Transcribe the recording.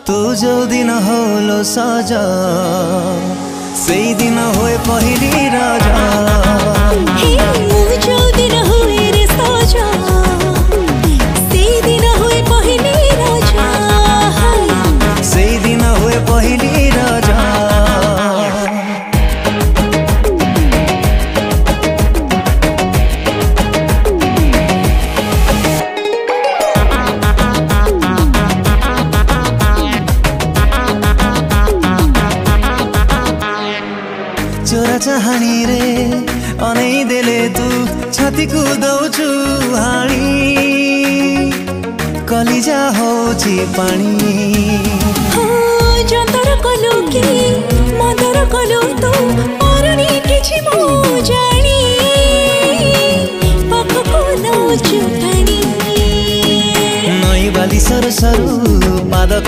तू जो दिन होलो साजा से दिन हुए पहली राजा जो दिन हुए रे साजा से दिन हुए पहली राजा से दिन हुए पहली राजा चोरा चाहानी रे अनै देले तू छाती को दौचु हाणी कलिजा होची पानी जंतर कलु कि मंदर कलु तो मरनी किछि मो जानी पाखको नौचु पानी नई बाली सर सरू पाद